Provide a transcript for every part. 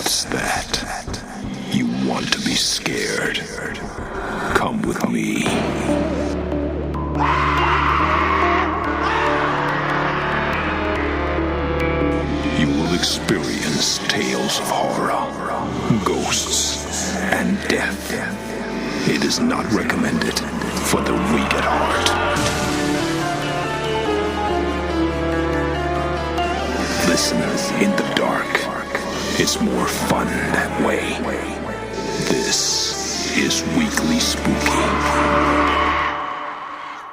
What's that? You want to be scared? Come with me. You will experience tales of horror, ghosts, and death. It is not recommended for the weak at heart. Listen in the dark. It's more fun that way. This is Weekly Spooky.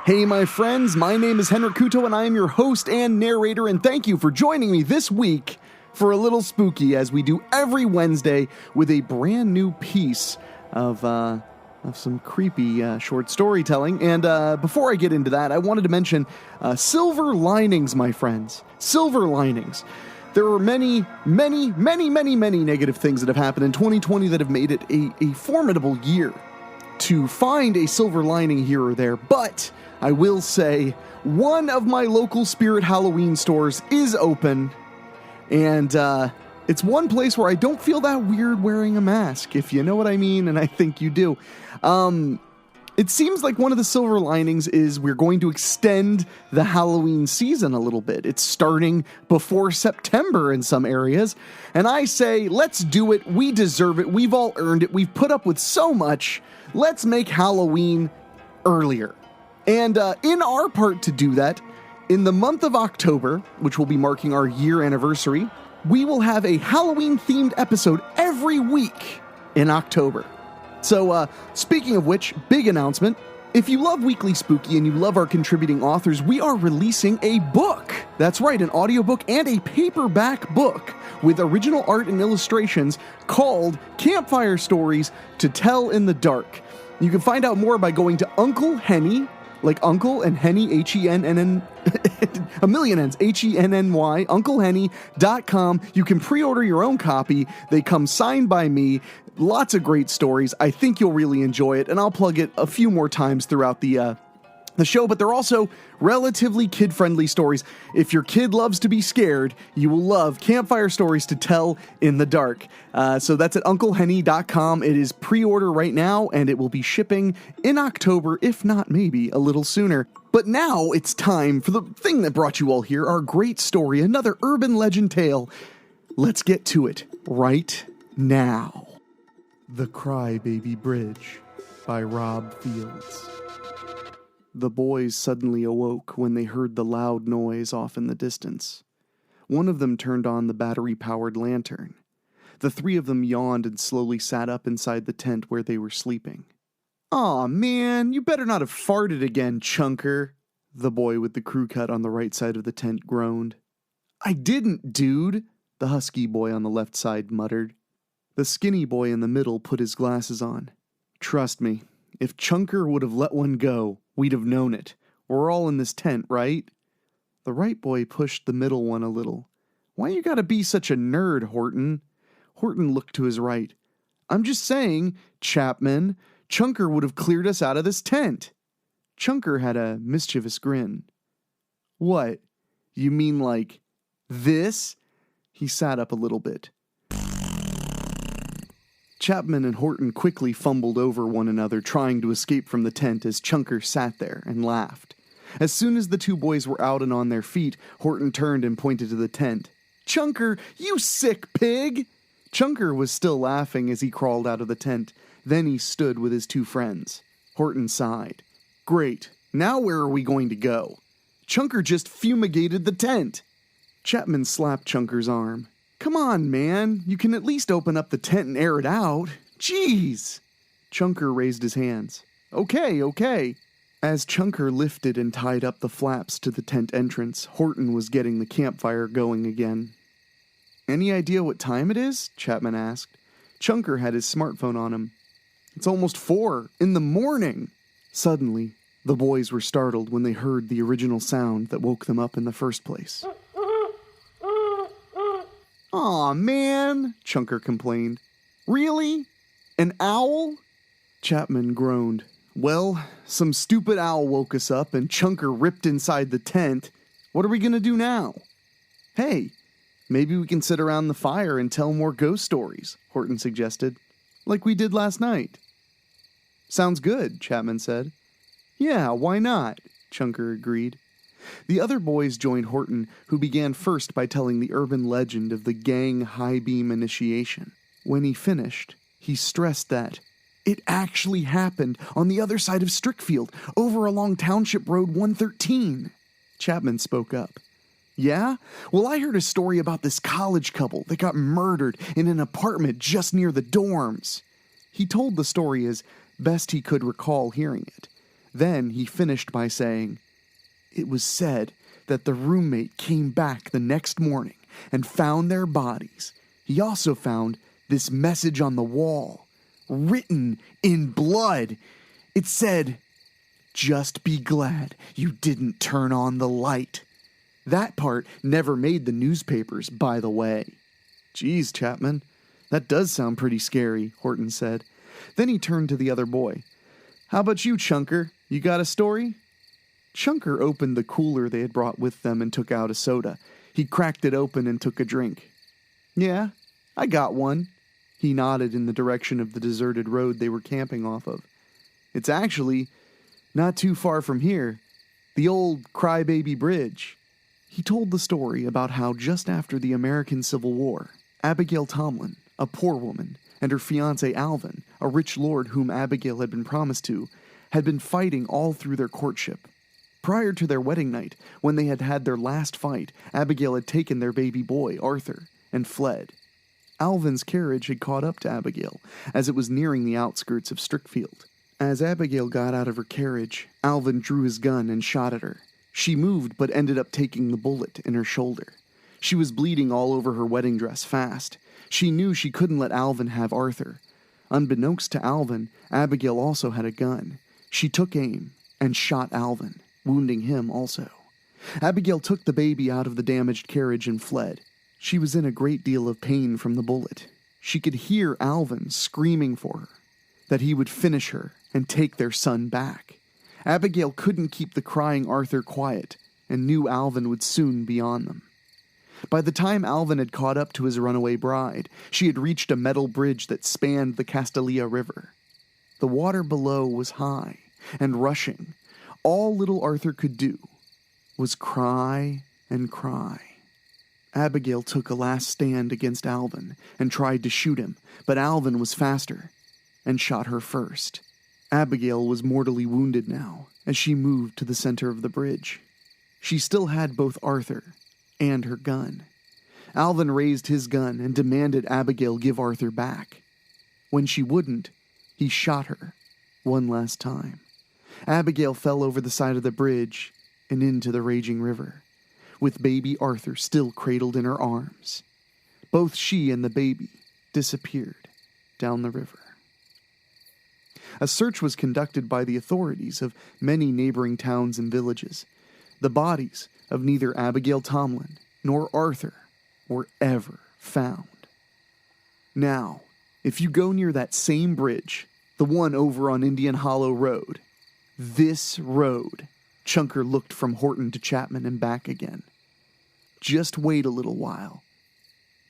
Hey my friends, my name is Henrik Kuto and I am your host and narrator, and thank you for joining me this week for a little spooky, as we do every Wednesday with a brand new piece of some creepy short storytelling. And before I get into that, I wanted to mention silver linings, my friends. Silver linings. There are many negative things that have happened in 2020 that have made it a formidable year to find a silver lining here or there. But I will say, one of my local Spirit Halloween stores is open, and it's one place where I don't feel that weird wearing a mask, if you know what I mean, and I think you do. It seems like one of the silver linings is we're going to extend the Halloween season a little bit. It's starting before September in some areas, and I say, let's do it. We deserve it. We've all earned it. We've put up with so much. Let's make Halloween earlier. And in our part to do that, in the month of October, which will be marking our year anniversary, we will have a Halloween-themed episode every week in October. So, speaking of which, big announcement. If you love Weekly Spooky and you love our contributing authors, we are releasing a book. That's right, an audiobook and a paperback book with original art and illustrations called Campfire Stories to Tell in the Dark. You can find out more by going to Uncle Henny, like Uncle and Henny, H-E-N-N-N, a million N's, H-E-N-N-Y, unclehenny.com. You can pre-order your own copy. They come signed by me. Lots of great stories. I think you'll really enjoy it, and I'll plug it a few more times throughout the show, but they're also relatively kid-friendly stories. If your kid loves to be scared, you will love Campfire Stories to Tell in the Dark. So that's at unclehenny.com. It is pre-order right now, and it will be shipping in October, if not maybe a little sooner. But now it's time for the thing that brought you all here, our great story, another urban legend tale. Let's get to it right now. The Crybaby Bridge by Rob Fields. The boys suddenly awoke when they heard the loud noise off in the distance. One of them turned on the battery-powered lantern. The three of them yawned and slowly sat up inside the tent where they were sleeping. "Aw, man, you better not have farted again, chunker," the boy with the crew cut on the right side of the tent groaned. "I didn't, dude," the husky boy on the left side muttered. The skinny boy in the middle put his glasses on. "Trust me, if Chunker would have let one go, we'd have known it. We're all in this tent, right?" The right boy pushed the middle one a little. "Why you gotta be such a nerd, Horton?" Horton looked to his right. "I'm just saying, Chapman, Chunker would have cleared us out of this tent." Chunker had a mischievous grin. "What? You mean like this?" He sat up a little bit. Chapman and Horton quickly fumbled over one another, trying to escape from the tent as Chunker sat there and laughed. As soon as the two boys were out and on their feet, Horton turned and pointed to the tent. "Chunker, you sick pig!" Chunker was still laughing as he crawled out of the tent. Then he stood with his two friends. Horton sighed. "Great. Now where are we going to go?" "Chunker just fumigated the tent." Chapman slapped Chunker's arm. "Come on, man. You can at least open up the tent and air it out. Jeez!" Chunker raised his hands. Okay. As Chunker lifted and tied up the flaps to the tent entrance, Horton was getting the campfire going again. "Any idea what time it is?" Chapman asked. Chunker had his smartphone on him. "It's almost 4 in the morning." Suddenly, the boys were startled when they heard the original sound that woke them up in the first place. "Aw, man," Chunker complained. "Really? An owl?" Chapman groaned. "Well, some stupid owl woke us up and Chunker ripped inside the tent. What are we going to do now?" "Hey, Maybe we can sit around the fire and tell more ghost stories, Horton suggested, like we did last night. Sounds good, Chapman said. Yeah, why not? Chunker agreed. The other boys joined Horton, who began first by telling the urban legend of the gang high beam initiation. When he finished, he stressed that it actually happened on the other side of Strickfield, over along Township Road 113. Chapman spoke up. Yeah? Well, I heard a story about this college couple that got murdered in an apartment just near the dorms. He told the story as best he could recall hearing it. Then he finished by saying, it was said that the roommate came back the next morning and found their bodies. He also found this message on the wall, written in blood. It said, "Just be glad you didn't turn on the light." That part never made the newspapers, by the way. Geez, Chapman, that does sound pretty scary, Horton said. Then he turned to the other boy. How about you, Chunker? You got a story? Chunker opened the cooler they had brought with them and took out a soda. He cracked it open and took a drink. Yeah, I got one. He nodded in the direction of the deserted road they were camping off of. It's actually not too far from here. The old Crybaby Bridge. He told the story about how just after the American Civil War, Abigail Tomlin, a poor woman, and her fiancé Alvin, a rich lord whom Abigail had been promised to, had been fighting all through their courtship. Prior to their wedding night, when they had had their last fight, Abigail had taken their baby boy, Arthur, and fled. Alvin's carriage had caught up to Abigail as it was nearing the outskirts of Strickfield. As Abigail got out of her carriage, Alvin drew his gun and shot at her. She moved but ended up taking the bullet in her shoulder. She was bleeding all over her wedding dress fast. She knew she couldn't let Alvin have Arthur. Unbeknownst to Alvin, Abigail also had a gun. She took aim and shot Alvin, wounding him also. Abigail took the baby out of the damaged carriage and fled. She was in a great deal of pain from the bullet. She could hear Alvin screaming for her, that he would finish her and take their son back. Abigail couldn't keep the crying Arthur quiet and knew Alvin would soon be on them. By the time Alvin had caught up to his runaway bride, she had reached a metal bridge that spanned the Castalia River. The water below was high and rushing. All little Arthur could do was cry and cry. Abigail took a last stand against Alvin and tried to shoot him, but Alvin was faster and shot her first. Abigail was mortally wounded now as she moved to the center of the bridge. She still had both Arthur and her gun. Alvin raised his gun and demanded Abigail give Arthur back. When she wouldn't, he shot her one last time. Abigail fell over the side of the bridge and into the raging river, with baby Arthur still cradled in her arms. Both she and the baby disappeared down the river. A search was conducted by the authorities of many neighboring towns and villages. The bodies of neither Abigail Tomlin nor Arthur were ever found. Now, if you go near that same bridge, the one over on Indian Hollow Road, this road, Chunker looked from Horton to Chapman and back again. Just wait a little while.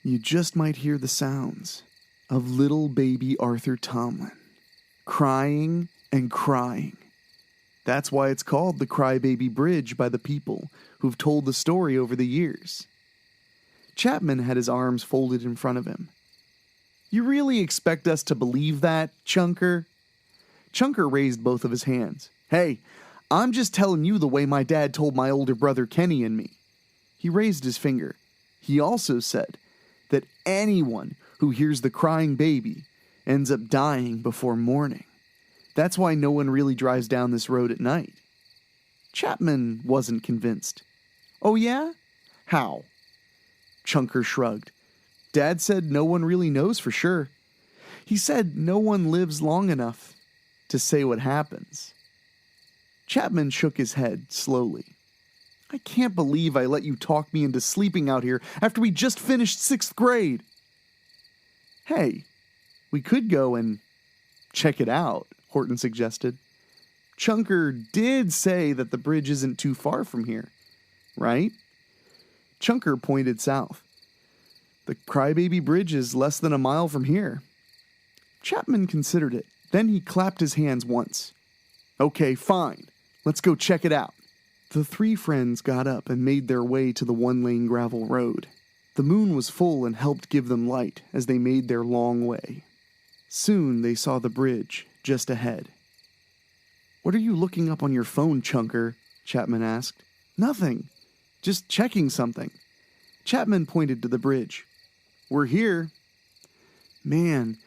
You just might hear the sounds of little baby Arthur Tomlin, crying and crying. That's why it's called the Crybaby Bridge by the people who've told the story over the years. Chapman had his arms folded in front of him. You really expect us to believe that, Chunker? Chunker raised both of his hands. Hey, I'm just telling you the way my dad told my older brother Kenny and me. He raised his finger. He also said that anyone who hears the crying baby ends up dying before morning. That's why no one really drives down this road at night. Chapman wasn't convinced. Oh yeah? How? Chunker shrugged. Dad said no one really knows for sure. He said no one lives long enough to say what happens. Chapman shook his head slowly. I can't believe I let you talk me into sleeping out here after we just finished 6th grade. Hey, we could go and check it out, Horton suggested. Chunker did say that the bridge isn't too far from here, right? Chunker pointed south. The Crybaby Bridge is less than a mile from here." Chapman considered it. Then he clapped his hands once. "Okay, fine. Let's go check it out." The three friends got up and made their way to the one-lane gravel road. The moon was full and helped give them light as they made their long way. Soon they saw the bridge just ahead. "What are you looking up on your phone, Chunker?" Chapman asked. "Nothing. Just checking something." Chapman pointed to the bridge. "We're here." "Man,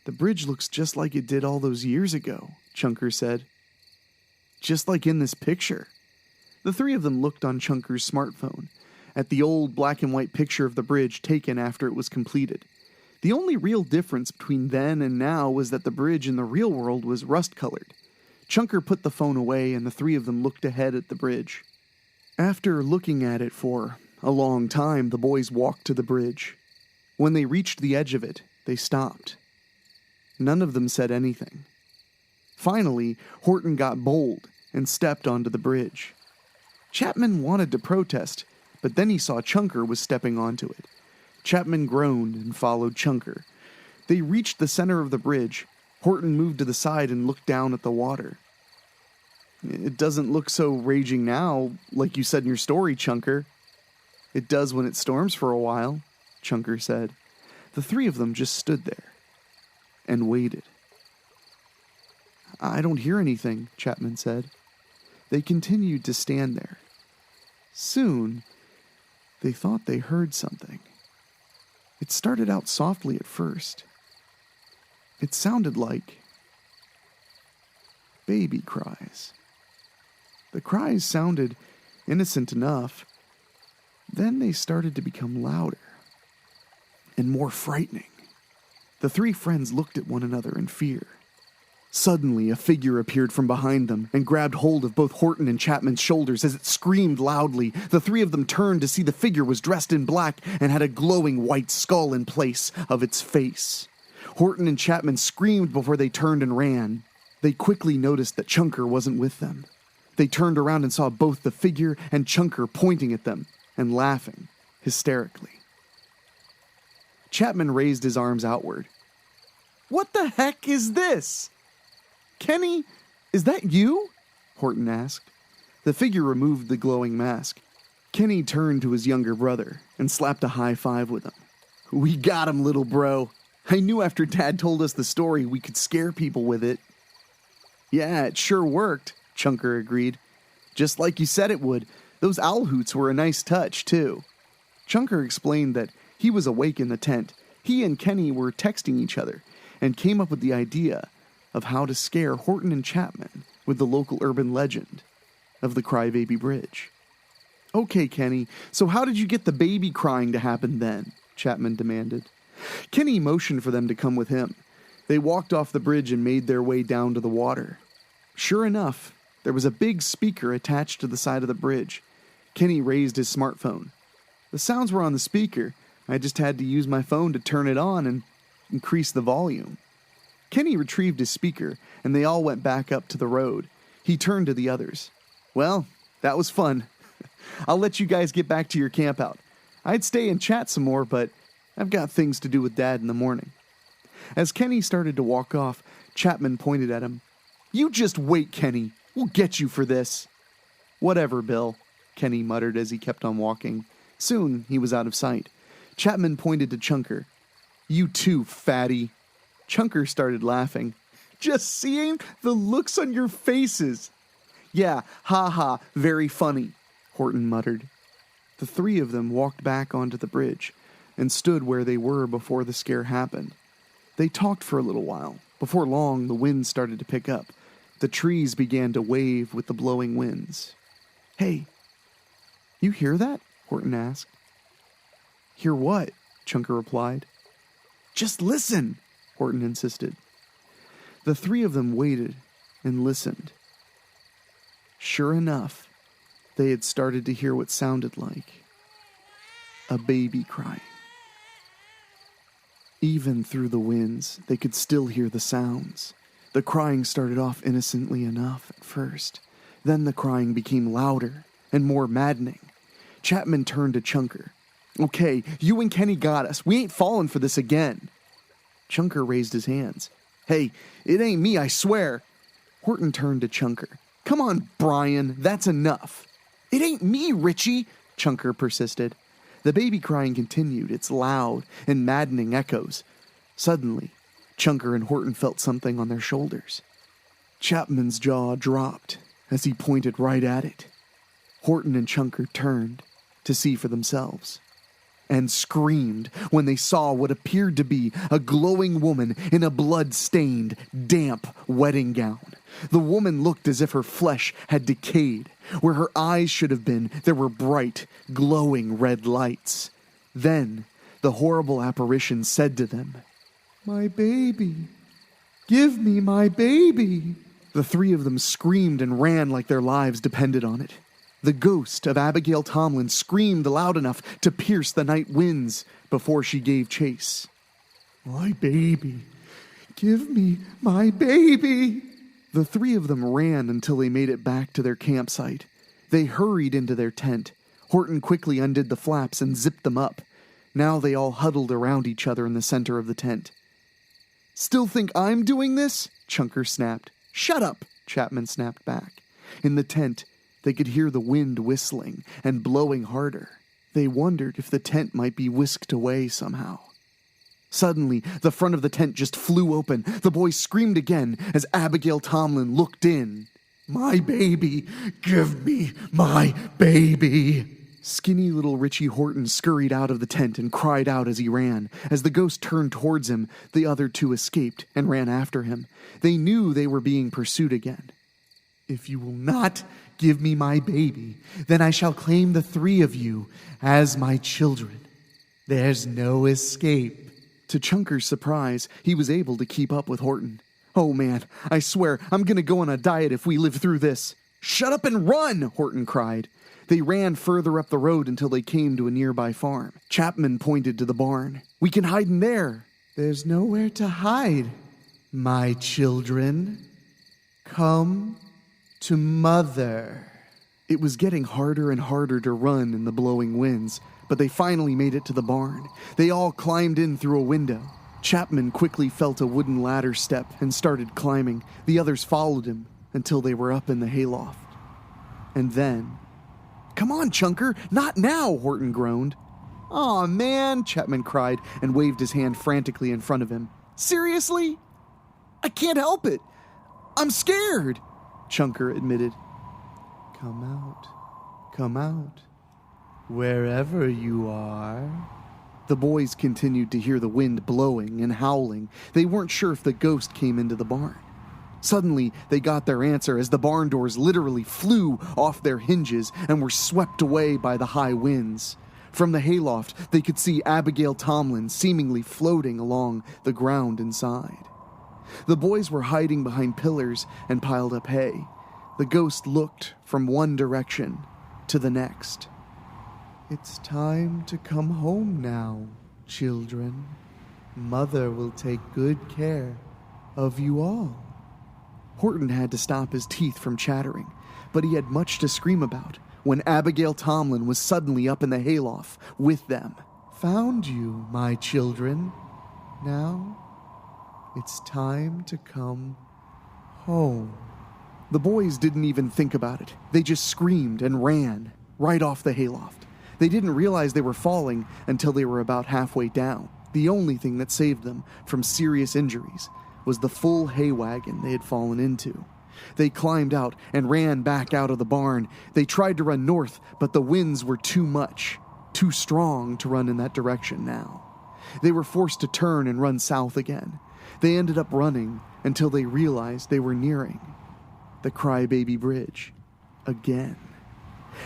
the bridge looks just like it did all those years ago," Chunker said. "Just like in this picture." The three of them looked on Chunker's smartphone at the old black and white picture of the bridge taken after it was completed. The only real difference between then and now was that the bridge in the real world was rust-colored. Chunker put the phone away and the three of them looked ahead at the bridge. After looking at it for a long time, the boys walked to the bridge. When they reached the edge of it, they stopped. None of them said anything. Finally, Horton got bold and stepped onto the bridge. Chapman wanted to protest, but then he saw Chunker was stepping onto it. Chapman groaned and followed Chunker. They reached the center of the bridge. Horton moved to the side and looked down at the water. "It doesn't look so raging now, like you said in your story, Chunker." "It does when it storms for a while," Chunker said. The three of them just stood there and waited. "I don't hear anything," Chapman said. They continued to stand there. Soon, they thought they heard something. It started out softly at first. It sounded like baby cries. The cries sounded innocent enough. Then they started to become louder and more frightening. The three friends looked at one another in fear. Suddenly, a figure appeared from behind them and grabbed hold of both Horton and Chapman's shoulders as it screamed loudly. The three of them turned to see the figure was dressed in black and had a glowing white skull in place of its face. Horton and Chapman screamed before they turned and ran. They quickly noticed that Chunker wasn't with them. They turned around and saw both the figure and Chunker pointing at them and laughing hysterically. Chapman raised his arms outward. "What the heck is this?" "Kenny, is that you?" Horton asked. The figure removed the glowing mask. Kenny turned to his younger brother and slapped a high five with him. "We got him, little bro. I knew after Dad told us the story we could scare people with it." "Yeah, it sure worked," Chunker agreed. "Just like you said it would. Those owl hoots were a nice touch, too." Chunker explained that he was awake in the tent. He and Kenny were texting each other and came up with the idea of how to scare Horton and Chapman with the local urban legend of the Crybaby Bridge. "Okay, Kenny, so how did you get the baby crying to happen then?" Chapman demanded. Kenny motioned for them to come with him. They walked off the bridge and made their way down to the water. Sure enough, there was a big speaker attached to the side of the bridge. Kenny raised his smartphone. The sounds were on the speaker. I just had to use my phone to turn it on and increase the volume. Kenny retrieved his speaker, and they all went back up to the road. He turned to the others. "Well, that was fun. I'll let you guys get back to your campout. I'd stay and chat some more, but I've got things to do with Dad in the morning." As Kenny started to walk off, Chapman pointed at him. "You just wait, Kenny. We'll get you for this." "Whatever, Bill," Kenny muttered as he kept on walking. Soon, he was out of sight. Chapman pointed to Chunker. "You too, fatty." Chunker started laughing. "Just seeing the looks on your faces." "Yeah, ha, very funny," Horton muttered. The three of them walked back onto the bridge and stood where they were before the scare happened. They talked for a little while. Before long, the wind started to pick up. The trees began to wave with the blowing winds. "Hey, you hear that?" Horton asked. "Hear what?" Chunker replied. "Just listen," Horton insisted. The three of them waited and listened. Sure enough, they had started to hear what sounded like a baby crying. Even through the winds, they could still hear the sounds. The crying started off innocently enough at first. Then the crying became louder and more maddening. Chapman turned to Chunker. Okay, you and Kenny got us. We ain't falling for this again. Chunker raised his hands. Hey, it ain't me, I swear. Horton turned to Chunker. Come on, Brian, that's enough. It ain't me, Richie, Chunker persisted. The baby crying continued, its loud and maddening echoes. Suddenly, Chunker and Horton felt something on their shoulders. Chapman's jaw dropped as he pointed right at it. Horton and Chunker turned to see for themselves and screamed when they saw what appeared to be a glowing woman in a blood-stained, damp wedding gown. The woman looked as if her flesh had decayed. Where her eyes should have been, there were bright, glowing red lights. Then, the horrible apparition said to them, "My baby, give me my baby." The three of them screamed and ran like their lives depended on it. The ghost of Abigail Tomlin screamed loud enough to pierce the night winds before she gave chase. "My baby, give me my baby." The three of them ran until they made it back to their campsite. They hurried into their tent. Horton quickly undid the flaps and zipped them up. Now they all huddled around each other in the center of the tent. "Still think I'm doing this?" Chunker snapped. "Shut up," Chapman snapped back. In the tent, they could hear the wind whistling and blowing harder. They wondered if the tent might be whisked away somehow. Suddenly, the front of the tent just flew open. The boys screamed again as Abigail Tomlin looked in. "My baby! Give me my baby!" Skinny little Richie Horton scurried out of the tent and cried out as he ran. As the ghost turned towards him, the other two escaped and ran after him. They knew they were being pursued again. "If you will not give me my baby, then I shall claim the three of you as my children. There's no escape." To Chunker's surprise, he was able to keep up with Horton. "Oh man, I swear, I'm gonna go on a diet if we live through this." "Shut up and run!" Horton cried. They ran further up the road until they came to a nearby farm. Chapman pointed to the barn. "We can hide in there." "There's nowhere to hide, my children. Come to Mother." It was getting harder and harder to run in the blowing winds, but they finally made it to the barn. They all climbed in through a window. Chapman quickly felt a wooden ladder step and started climbing. The others followed him until they were up in the hayloft. And then... "Come on, Chunker, not now," Horton groaned. "Aw, man," Chapman cried and waved his hand frantically in front of him. "Seriously? I can't help it. I'm scared," Chunker admitted. Come out, wherever you are." The boys continued to hear the wind blowing and howling. They weren't sure if the ghost came into the barn. Suddenly, they got their answer as the barn doors literally flew off their hinges and were swept away by the high winds. From the hayloft, they could see Abigail Tomlin seemingly floating along the ground inside. The boys were hiding behind pillars and piled up hay. The ghost looked from one direction to the next. "It's time to come home now, children. Mother will take good care of you all." Horton had to stop his teeth from chattering, but he had much to scream about when Abigail Tomlin was suddenly up in the hayloft with them. "Found you, my children. Now, it's time to come home." The boys didn't even think about it. They just screamed and ran right off the hayloft. They didn't realize they were falling until they were about halfway down. The only thing that saved them from serious injuries was the full hay wagon they had fallen into. They climbed out and ran back out of the barn. They tried to run north, but the winds were too much, too strong to run in that direction now. They were forced to turn and run south again. They ended up running until they realized they were nearing the Crybaby Bridge again.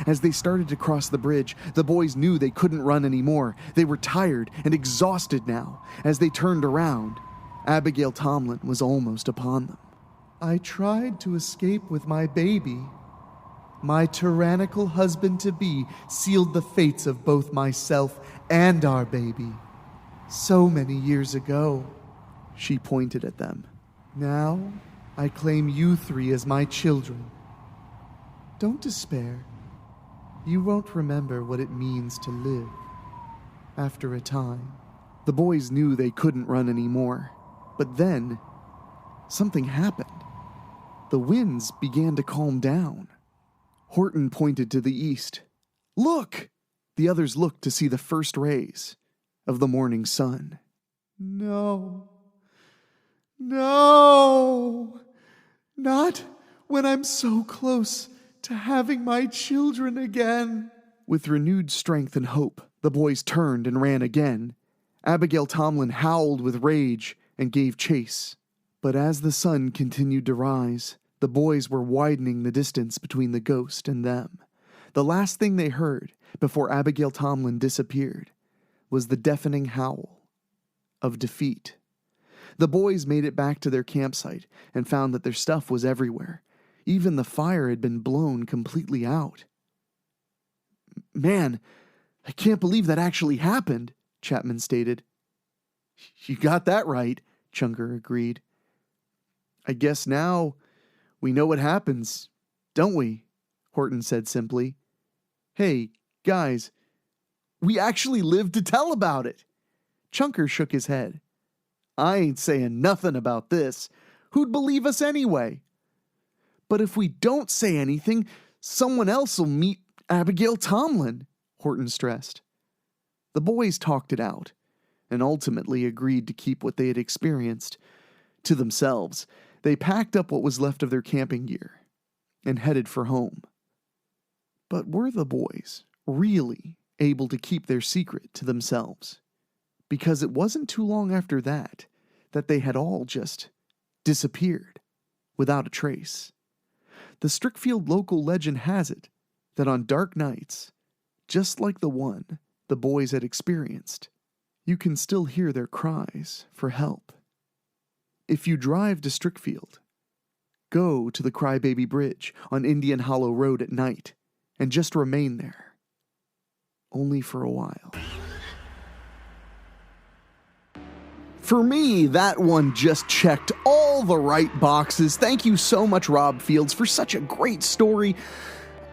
As they started to cross the bridge, the boys knew they couldn't run anymore. They were tired and exhausted now. As they turned around, Abigail Tomlin was almost upon them. "I tried to escape with my baby. My tyrannical husband-to-be sealed the fates of both myself and our baby. So many years ago." She pointed at them. "Now, I claim you three as my children. Don't despair. You won't remember what it means to live after a time. The boys knew they couldn't run anymore. But then, something happened. The winds began to calm down. Horton pointed to the east. "Look!" The others looked to see the first rays of the morning sun. "No. No! Not when I'm so close to having my children again." With renewed strength and hope, the boys turned and ran again. Abigail Tomlin howled with rage and gave chase. But as the sun continued to rise, the boys were widening the distance between the ghost and them. The last thing they heard before Abigail Tomlin disappeared was the deafening howl of defeat. The boys made it back to their campsite and found that their stuff was everywhere. Even the fire had been blown completely out. "Man, I can't believe that actually happened," Chapman stated. "You got that right," Chunker agreed. "I guess now we know what happens, don't we?" Horton said simply. "Hey, guys, we actually lived to tell about it." Chunker shook his head. "I ain't saying nothing about this. Who'd believe us anyway?" "But if we don't say anything, someone else will meet Abigail Tomlin," Horton stressed. The boys talked it out and ultimately agreed to keep what they had experienced to themselves. They packed up what was left of their camping gear and headed for home. But were the boys really able to keep their secret to themselves? Because it wasn't too long after that they had all just disappeared without a trace. The Strickfield local legend has it that on dark nights, just like the one the boys had experienced, you can still hear their cries for help. If you drive to Strickfield, go to the Crybaby Bridge on Indian Hollow Road at night and just remain there, only for a while. For me, that one just checked all the right boxes. Thank you so much, Rob Fields, for such a great story.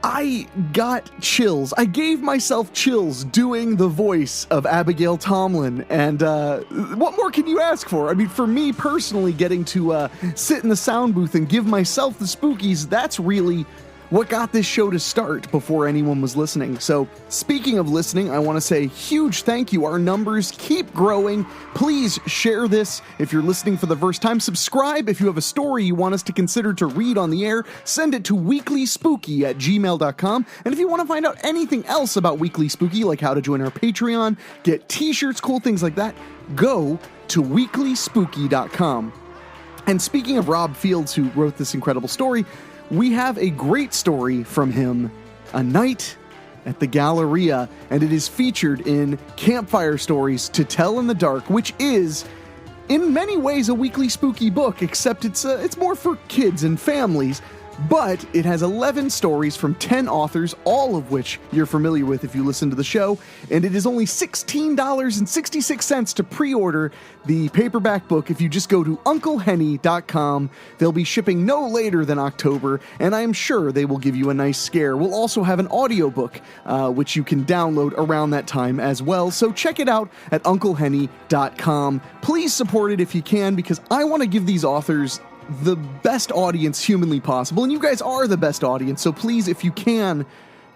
I got chills. I gave myself chills doing the voice of Abigail Tomlin, and what more can you ask for? I mean, for me personally, getting to sit in the sound booth and give myself the spookies, that's really what got this show to start before anyone was listening. So, speaking of listening, I want to say huge thank you. Our numbers keep growing. Please share this if you're listening for the first time. Subscribe if you have a story you want us to consider to read on the air. Send it to weeklyspooky@gmail.com. And if you want to find out anything else about Weekly Spooky, like how to join our Patreon, get t-shirts, cool things like that, go to weeklyspooky.com. And speaking of Rob Fields, who wrote this incredible story, we have a great story from him, A Night at the Galleria, and it is featured in Campfire Stories to Tell in the Dark, which is, in many ways, a weekly spooky book, except it's more for kids and families. But it has 11 stories from 10 authors, all of which you're familiar with if you listen to the show, and it is only $16.66 to pre-order the paperback book if you just go to unclehenny.com. They'll be shipping no later than October, and I am sure they will give you a nice scare. We'll also have an audiobook, which you can download around that time as well, so check it out at unclehenny.com. Please support it if you can, because I want to give these authors the best audience humanly possible, and you guys are the best audience, so please, if you can,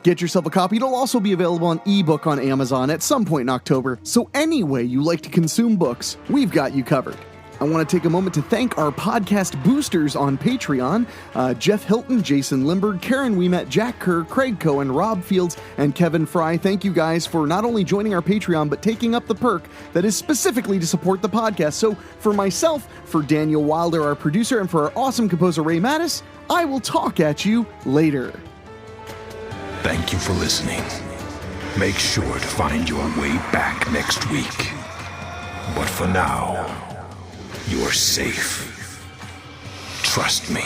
get yourself a copy. It'll also be available on ebook on Amazon at some point in October, so any way you like to consume books, we've got you covered. I want to take a moment to thank our podcast boosters on Patreon, Jeff Hilton, Jason Limberg, Karen Weemet, Jack Kerr, Craig Cohen, Rob Fields, and Kevin Fry. Thank you guys for not only joining our Patreon, but taking up the perk that is specifically to support the podcast. So for myself, for Daniel Wilder, our producer, and for our awesome composer Ray Mattis, I will talk at you later. Thank you for listening. Make sure to find your way back next week. But for now, you're safe. Trust me.